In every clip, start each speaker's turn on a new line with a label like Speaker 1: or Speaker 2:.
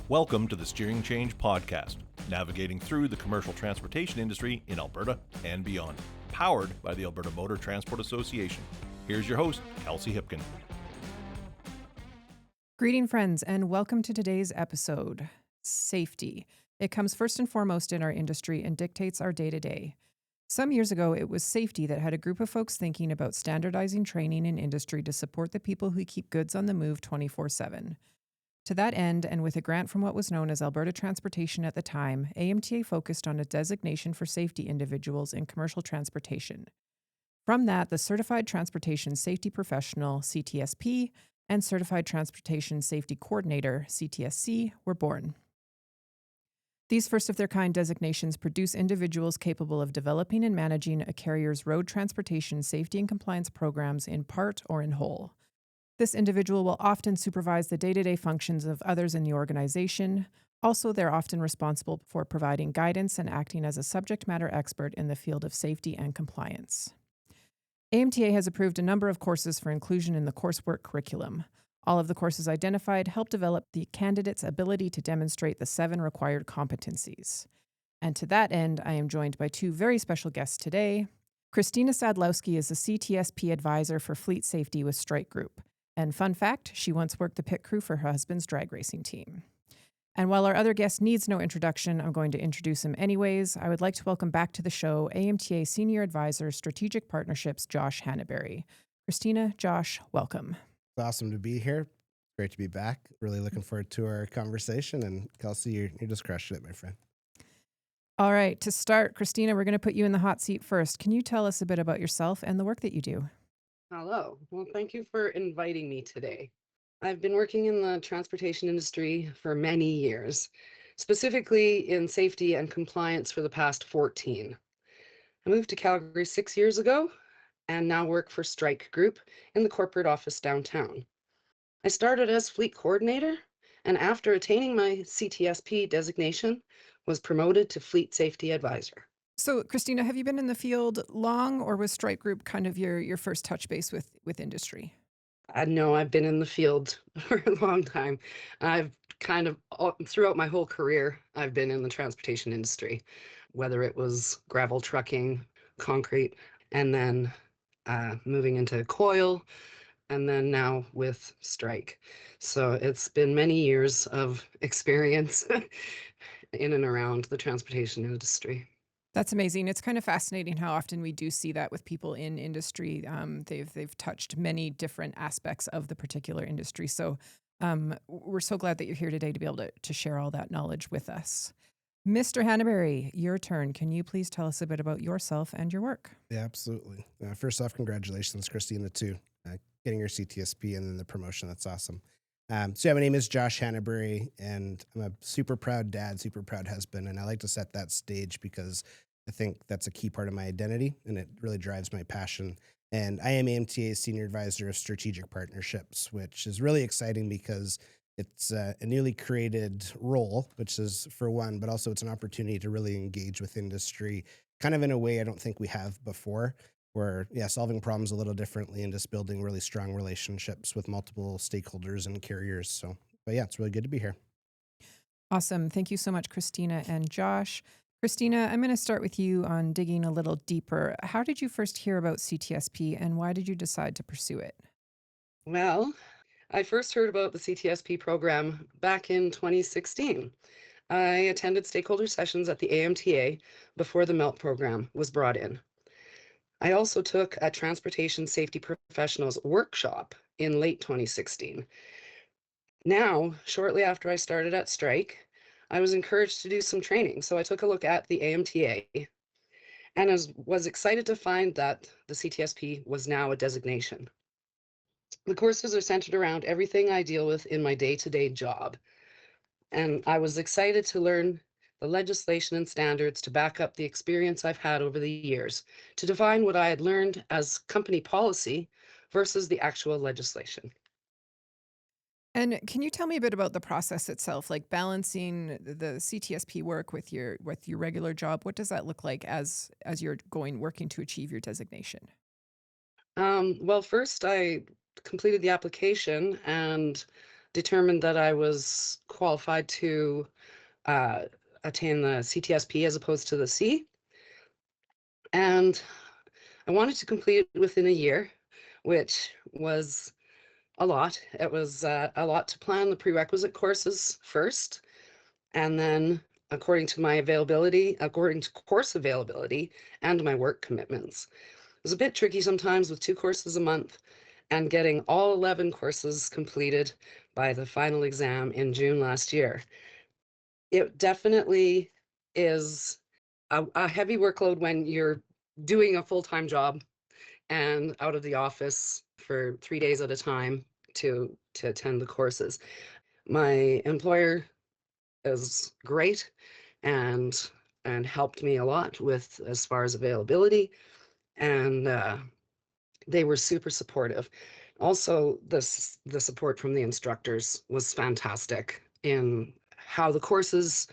Speaker 1: Welcome to the Steering Change Podcast, navigating through the commercial transportation industry in Alberta and beyond, powered by the Alberta Motor Transport Association. Here's your host, Kelsey Hipkin.
Speaker 2: Greeting, friends, and welcome to today's episode. Safety. It comes first and foremost in our industry and dictates our day-to-day. Some years ago, it was safety that had a group of folks thinking about standardizing training in industry to support the people who keep goods on the move 24/7. To that end, and with a grant from what was known as Alberta Transportation at the time, AMTA focused on a designation for safety individuals in commercial transportation. From that, the Certified Transportation Safety Professional, CTSP, and Certified Transportation Safety Coordinator, CTSC, were born. These first-of-their-kind designations produce individuals capable of developing and managing a carrier's road transportation safety and compliance programs in part or in whole. This individual will often supervise the day-to-day functions of others in the organization. Also, they're often responsible for providing guidance and acting as a subject matter expert in the field of safety and compliance. AMTA has approved a number of courses for inclusion in the coursework curriculum. All of the courses identified help develop the candidate's ability to demonstrate the 7 required competencies. And to that end, I am joined by 2 very special guests today. Christina Sadlowski is a CTSP advisor for fleet safety with Strike Group. And fun fact, she once worked the pit crew for her husband's drag racing team. And while our other guest needs no introduction, I'm going to introduce him anyways. I would like to welcome back to the show AMTA Senior Advisor, Strategic Partnerships, Josh Hannaberry. Christina, Josh, welcome.
Speaker 3: It's awesome to be here. Great to be back. Really looking forward to our conversation. And Kelsey, you're just crushing it, my friend.
Speaker 2: All right, to start, Christina, we're going to put you in the hot seat first. Can you tell us a bit about yourself and the work that you do?
Speaker 4: Hello. Well, thank you for inviting me today. I've been working in the transportation industry for many years, specifically in safety and compliance for the past 14. I moved to Calgary 6 years ago and now work for Strike Group in the corporate office downtown. I started as fleet coordinator and after attaining my CTSP designation, was promoted to fleet safety advisor.
Speaker 2: So, Christina, have you been in the field long, or was Strike Group kind of your first touch base with industry?
Speaker 4: No, I've been in the field for a long time. I've kind of, throughout my whole career, I've been in the transportation industry, whether it was gravel trucking, concrete, and then moving into coil, and then now with Strike. So it's been many years of experience in and around the transportation industry.
Speaker 2: That's amazing. It's kind of fascinating how often we do see that with people in industry. They've touched many different aspects of the particular industry. So we're so glad that you're here today to be able to share all that knowledge with us. Mr. Hannaberry, your turn. Can you please tell us a bit about yourself and your work?
Speaker 3: Yeah, absolutely. First off, congratulations, Christina, too. Getting your CTSP and then the promotion. That's awesome. My name is Josh Hannaberry, and I'm a super proud dad, super proud husband, and I like to set that stage because I think that's a key part of my identity, and it really drives my passion. And I am AMTA's Senior Advisor of Strategic Partnerships, which is really exciting because it's a newly created role, which is for one, but also it's an opportunity to really engage with industry kind of in a way I don't think we have before. We're solving problems a little differently and just building really strong relationships with multiple stakeholders and carriers. But it's really good to be here.
Speaker 2: Awesome. Thank you so much, Christina and Josh. Christina, I'm going to start with you on digging a little deeper. How did you first hear about CTSP and why did you decide to pursue it?
Speaker 4: Well, I first heard about the CTSP program back in 2016. I attended stakeholder sessions at the AMTA before the MELT program was brought in. I also took a transportation safety professionals workshop in late 2016. Now, shortly after I started at Strike, I was encouraged to do some training. So I took a look at the AMTA and was excited to find that the CTSP was now a designation. The courses are centered around everything I deal with in my day-to-day job. And I was excited to learn the legislation and standards to back up the experience I've had over the years, to define what I had learned as company policy versus the actual legislation.
Speaker 2: And can you tell me a bit about the process itself, like balancing the CTSP work with your regular job? What does that look like as you're working to achieve your designation?
Speaker 4: Well, first I completed the application and determined that I was qualified to attain the CTSP as opposed to the C. And I wanted to complete it within a year, which was a lot. It was a lot to plan the prerequisite courses first, and then according to my availability, according to course availability and my work commitments. It was a bit tricky sometimes with 2 courses a month and getting all 11 courses completed by the final exam in June last year. It definitely is a heavy workload when you're doing a full-time job and out of the office for 3 days at a time to attend the courses. My employer is great and helped me a lot with as far as availability, and they were super supportive. Also, the support from the instructors was fantastic in how the courses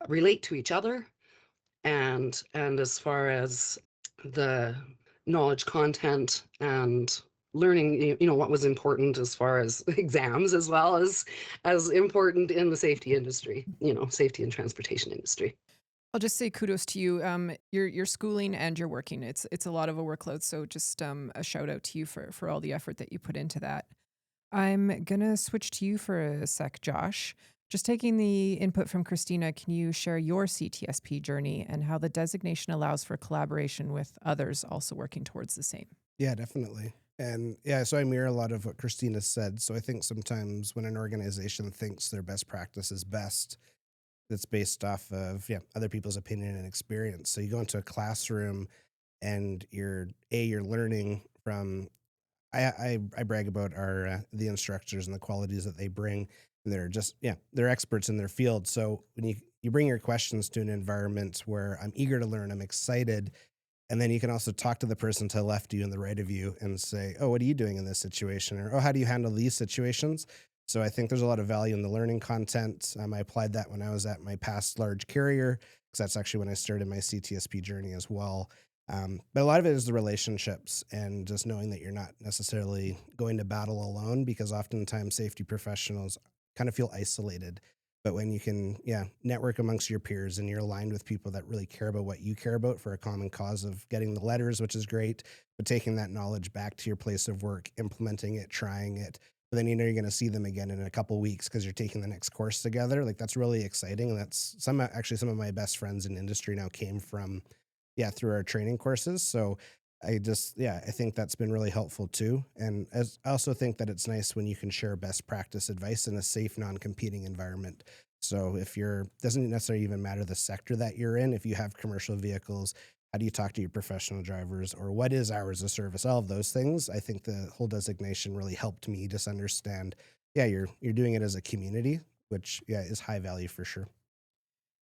Speaker 4: relate to each other, and as far as the knowledge content and learning, what was important as far as exams, as well as important in the safety industry, safety and transportation industry.
Speaker 2: I'll just say kudos to you. You're schooling and you're working. It's a lot of a workload. So just a shout out to you for all the effort that you put into that. I'm gonna switch to you for a sec, Josh. Just taking the input from Christina, can you share your CTSP journey and how the designation allows for collaboration with others also working towards the same?
Speaker 3: Yeah, definitely. And yeah, so I mirror a lot of what Christina said. So I think sometimes when an organization thinks their best practice is best, that's based off of other people's opinion and experience. So you go into a classroom and you're learning from. I brag about our the instructors and the qualities that they bring. And they're just they're experts in their field. So when you bring your questions to an environment where I'm eager to learn, I'm excited, and then you can also talk to the person to the left of you and the right of you and say, oh, what are you doing in this situation? Or, oh, how do you handle these situations? So I think there's a lot of value in the learning content. I applied that when I was at my past large carrier, because that's actually when I started my CTSP journey as well. But a lot of it is the relationships and just knowing that you're not necessarily going to battle alone, because oftentimes safety professionals kind of feel isolated. But when you can, network amongst your peers and you're aligned with people that really care about what you care about for a common cause of getting the letters, which is great, but taking that knowledge back to your place of work, implementing it, trying it, but then you're going to see them again in a couple of weeks because you're taking the next course together. Like that's really exciting. And that's some of my best friends in industry now came from, through our training courses. So I think that's been really helpful too. And I also think that it's nice when you can share best practice advice in a safe, non-competing environment. So doesn't necessarily even matter the sector that you're in. If you have commercial vehicles, how do you talk to your professional drivers, or what is hours of service? All of those things. I think the whole designation really helped me just understand, you're doing it as a community, which is high value for sure.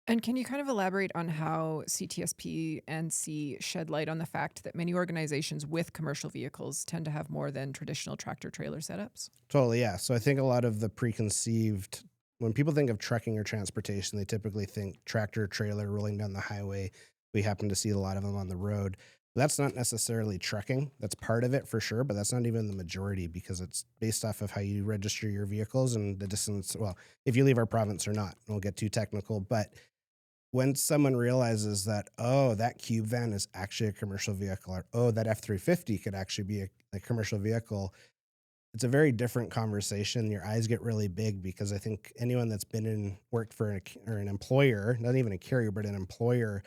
Speaker 2: And can you kind of elaborate on how CTSP and C shed light on the fact that many organizations with commercial vehicles tend to have more than traditional tractor trailer setups?
Speaker 3: Totally, yeah. So I think a lot of the preconceived, when people think of trucking or transportation, they typically think tractor trailer rolling down the highway. We happen to see a lot of them on the road. That's not necessarily trucking. That's part of it for sure, but that's not even the majority, because it's based off of how you register your vehicles and the distance. Well, if you leave our province or not, we'll get too technical, but when someone realizes that, oh, that cube van is actually a commercial vehicle, or, oh, that F-350 could actually be a commercial vehicle, it's a very different conversation. Your eyes get really big, because I think anyone that's worked for an employer, not even a carrier, but an employer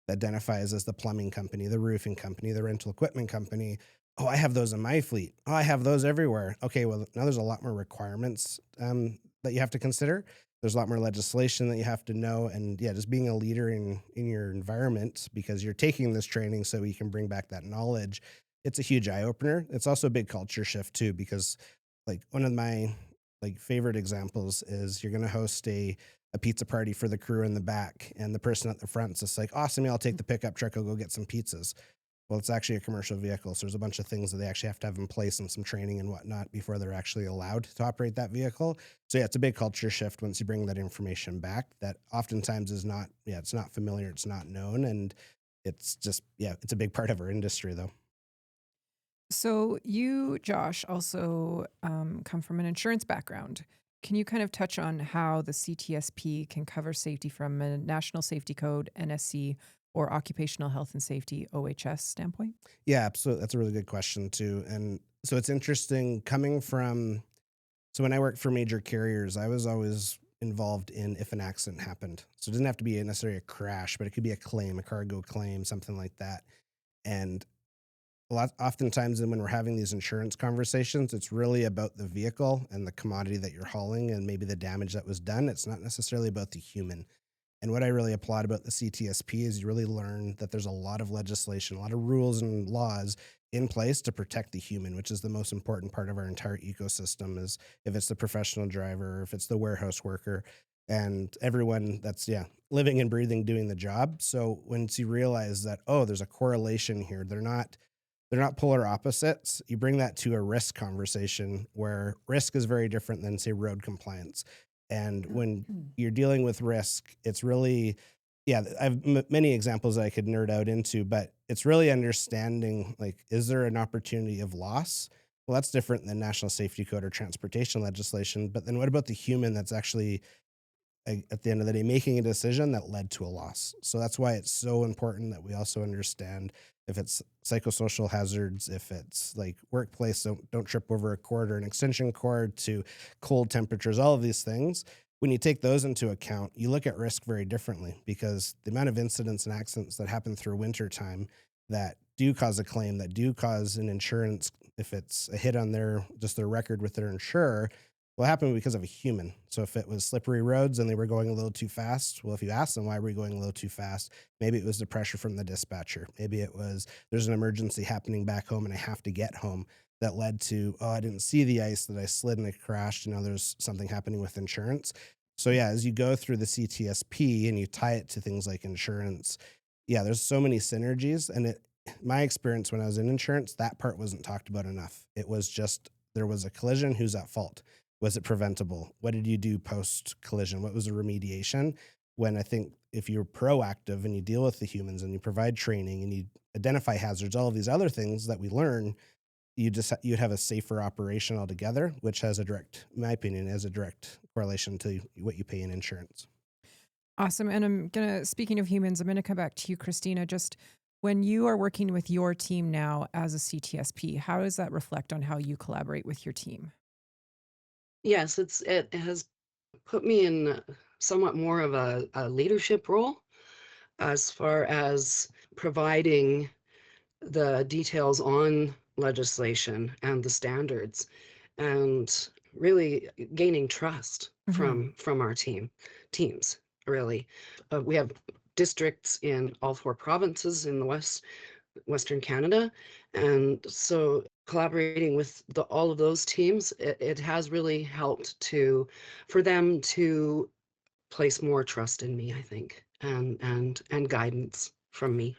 Speaker 3: that identifies as the plumbing company, the roofing company, the rental equipment company. Oh, I have those in my fleet. Oh, I have those everywhere. Okay, well, now there's a lot more requirements that you have to consider. There's a lot more legislation that you have to know. And just being a leader in your environment, because you're taking this training so you can bring back that knowledge. It's a huge eye opener. It's also a big culture shift too, because like one of my favorite examples is you're going to host a pizza party for the crew in the back, and the person at the front's just like, awesome, I'll take the pickup truck, I'll go get some pizzas. Well, it's actually a commercial vehicle, so there's a bunch of things that they actually have to have in place and some training and whatnot before they're actually allowed to operate that vehicle. So it's a big culture shift once you bring that information back, that oftentimes is not, it's not familiar, it's not known, and it's just, it's a big part of our industry though.
Speaker 2: So you, Josh, also come from an insurance background. Can you kind of touch on how the CTSP can cover safety from a National Safety Code, NSC, or Occupational Health and Safety, OHS standpoint?
Speaker 3: Yeah, absolutely. That's a really good question too. And so it's interesting coming from, so when I worked for major carriers, I was always involved in if an accident happened. So it doesn't have to be necessarily a crash, but it could be a claim, a cargo claim, something like that. And oftentimes when we're having these insurance conversations, it's really about the vehicle and the commodity that you're hauling and maybe the damage that was done. It's not necessarily about the human. And what I really applaud about the CTSP is you really learn that there's a lot of legislation, a lot of rules and laws in place to protect the human, which is the most important part of our entire ecosystem. Is if it's the professional driver, if it's the warehouse worker, and everyone that's living and breathing doing the job. So once you realize that, oh, there's a correlation here, they're not polar opposites. You bring that to a risk conversation where risk is very different than, say, road compliance. And when you're dealing with risk, it's really, I have many examples that I could nerd out into, but it's really understanding, like, is there an opportunity of loss? Well, that's different than national safety code or transportation legislation. But then what about the human that's actually, at the end of the day, making a decision that led to a loss? So that's why it's so important that we also understand if it's psychosocial hazards, if it's like workplace, don't trip over a cord or an extension cord, to cold temperatures, all of these things. When you take those into account, you look at risk very differently, because the amount of incidents and accidents that happen through winter time that do cause a claim, that do cause an insurance, if it's a hit on their record with their insurer, will happen because of a human. So if it was slippery roads and they were going a little too fast, well, if you ask them why were we going a little too fast, maybe it was the pressure from the dispatcher. Maybe it was there's an emergency happening back home and I have to get home, that led to, oh, I didn't see the ice, that I slid and I crashed, and now there's something happening with insurance. So as you go through the CTSP and you tie it to things like insurance, there's so many synergies. And my experience when I was in insurance, that part wasn't talked about enough. It was just, there was a collision, who's at fault? Was it preventable? What did you do post collision? What was the remediation? When I think if you're proactive and you deal with the humans and you provide training and you identify hazards, all of these other things that we learn, you'd have a safer operation altogether, which has in my opinion, has a direct correlation to what you pay in insurance.
Speaker 2: Awesome. And speaking of humans, I'm going to come back to you, Christina. Just when you are working with your team now as a CTSP, how does that reflect on how you collaborate with your team?
Speaker 4: Yes, it has put me in somewhat more of a leadership role as far as providing the details on legislation and the standards, and really gaining trust from our teams. Really, we have districts in all 4 provinces in the Western Canada, and so collaborating with all of those teams, it has really helped for them to place more trust in me, I think, and guidance from me.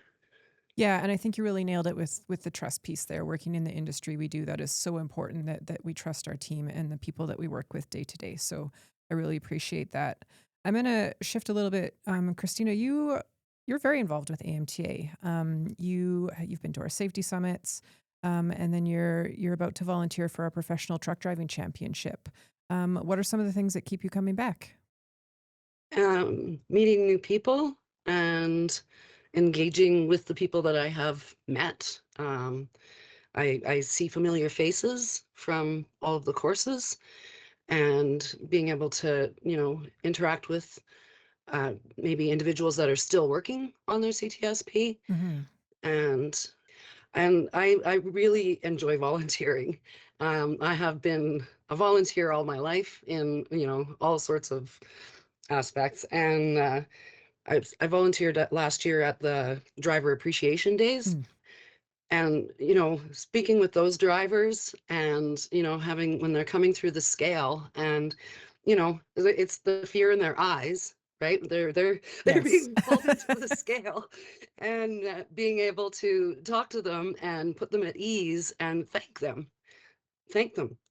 Speaker 2: Yeah, and I think you really nailed it with the trust piece there. Working in the industry, we do that is so important that we trust our team and the people that we work with day to day. So I really appreciate that. I'm going to shift a little bit. Christina, you're very involved with AMTA. You've been to our safety summits, and then you're about to volunteer for our professional truck driving championship. What are some of the things that keep you coming back?
Speaker 4: Meeting new people and engaging with the people that I have met. I see familiar faces from all of the courses, and being able to, interact with maybe individuals that are still working on their CTSP. And I really enjoy volunteering. I have been a volunteer all my life in, all sorts of aspects. And I volunteered last year at the Driver Appreciation Days. And, speaking with those drivers and, having, when they're coming through the scale, and, it's the fear in their eyes, right? They're
Speaker 2: Yes.
Speaker 4: being pulled into the scale, and being able to talk to them and put them at ease and thank them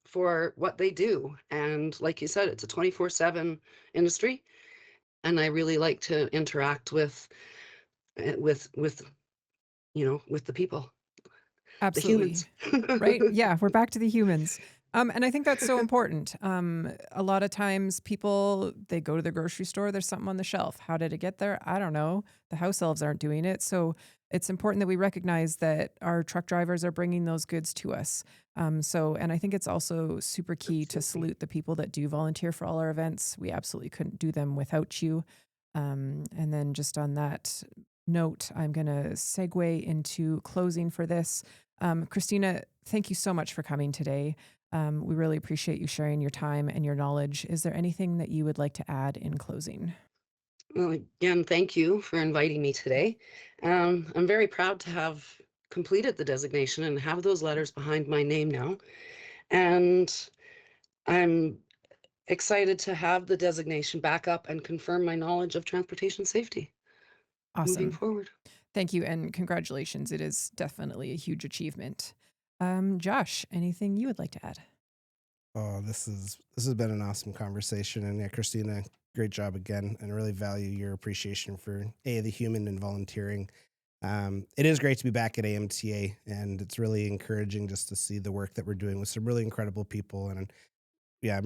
Speaker 4: for what they do. And like you said, it's a 24/7 industry. And I really like to interact with with the people.
Speaker 2: Absolutely.
Speaker 4: The humans.
Speaker 2: Right? Yeah, we're back to the humans. And I think that's so important. A lot of times people, they go to the grocery store, there's something on the shelf. How did it get there? I don't know. The house elves aren't doing it. So it's important that we recognize that our truck drivers are bringing those goods to us. And I think it's also super key to salute the people that do volunteer for all our events. We absolutely couldn't do them without you. And then just on that note, I'm going to segue into closing for this. Christina, thank you so much for coming today. We really appreciate you sharing your time and your knowledge. Is there anything that you would like to add in closing?
Speaker 4: Well, again, thank you for inviting me today. I'm very proud to have completed the designation and have those letters behind my name now. And I'm excited to have the designation back up and confirm my knowledge of transportation safety moving
Speaker 2: Awesome.
Speaker 4: forward.
Speaker 2: Thank you and congratulations. It is definitely a huge achievement. Josh, anything you would like to add?
Speaker 3: Oh, this has been an awesome conversation. And yeah, Christina, great job again. And I really value your appreciation for the human and volunteering. It is great to be back at AMTA, and it's really encouraging just to see the work that we're doing with some really incredible people. And yeah,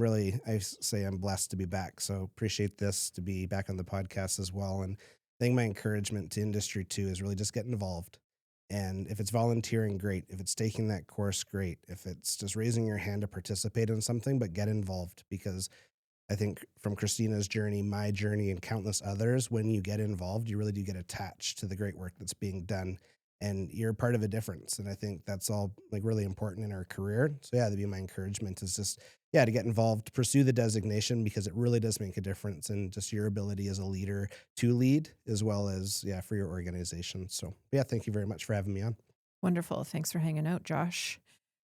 Speaker 3: I say I'm blessed to be back. So appreciate this to be back on the podcast as well. And I think my encouragement to industry too is really just get involved. And if it's volunteering, great. If it's taking that course, great. If it's just raising your hand to participate in something, but get involved, because I think from Christina's journey, my journey, and countless others, when you get involved, you really do get attached to the great work that's being done, and you're part of a difference. And I think that's all like really important in our career. So yeah, that'd be my encouragement, is just, to get involved, pursue the designation, because it really does make a difference in just your ability as a leader to lead, as well as, for your organization. So yeah, thank you very much for having me on.
Speaker 2: Wonderful. Thanks for hanging out, Josh.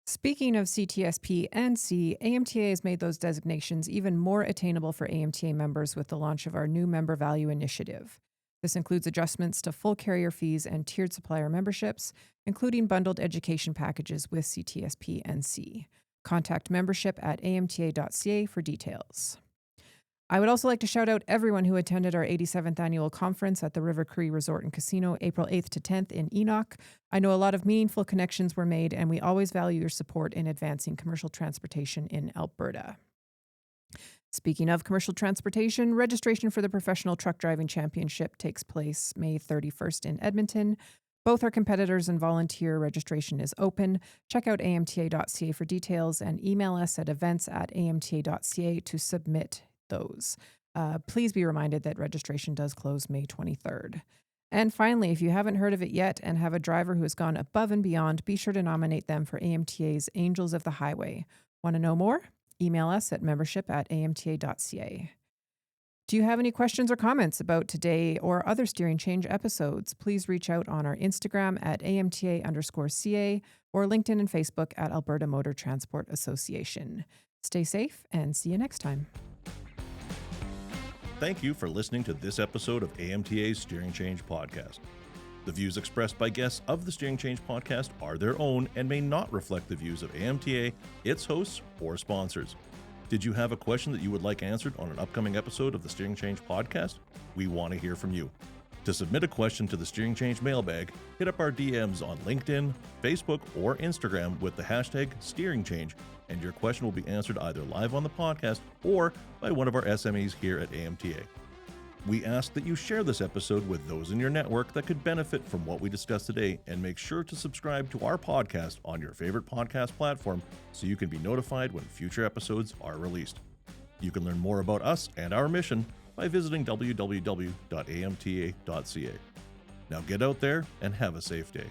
Speaker 2: Speaking of CTSP and C, AMTA has made those designations even more attainable for AMTA members with the launch of our new member value initiative. This includes adjustments to full carrier fees and tiered supplier memberships, including bundled education packages with CTSP and C. Contact membership at amta.ca for details. I would also like to shout out everyone who attended our 87th annual conference at the River Cree Resort and Casino, April 8th to 10th in Enoch. I know a lot of meaningful connections were made, and we always value your support in advancing commercial transportation in Alberta. Speaking of commercial transportation, registration for the Professional Truck Driving Championship takes place May 31st in Edmonton. Both our competitors and volunteer registration is open. Check out amta.ca for details and email us at events@amta.ca to submit those. Please be reminded that registration does close May 23rd. And finally, if you haven't heard of it yet and have a driver who has gone above and beyond, be sure to nominate them for AMTA's Angels of the Highway. Want to know more? Email us at membership@amta.ca. Do you have any questions or comments about today or other Steering Change episodes? Please reach out on our Instagram at AMTA_CA or LinkedIn and Facebook at Alberta Motor Transport Association. Stay safe and see you next time.
Speaker 1: Thank you for listening to this episode of AMTA's Steering Change podcast. The views expressed by guests of the Steering Change podcast are their own and may not reflect the views of AMTA, its hosts, or sponsors. Did you have a question that you would like answered on an upcoming episode of the Steering Change podcast? We want to hear from you. To submit a question to the Steering Change mailbag, hit up our DMs on LinkedIn, Facebook, or Instagram with the hashtag Steering Change, and your question will be answered either live on the podcast or by one of our SMEs here at AMTA. We ask that you share this episode with those in your network that could benefit from what we discussed today, and make sure to subscribe to our podcast on your favorite podcast platform so you can be notified when future episodes are released. You can learn more about us and our mission by visiting www.amta.ca. Now get out there and have a safe day.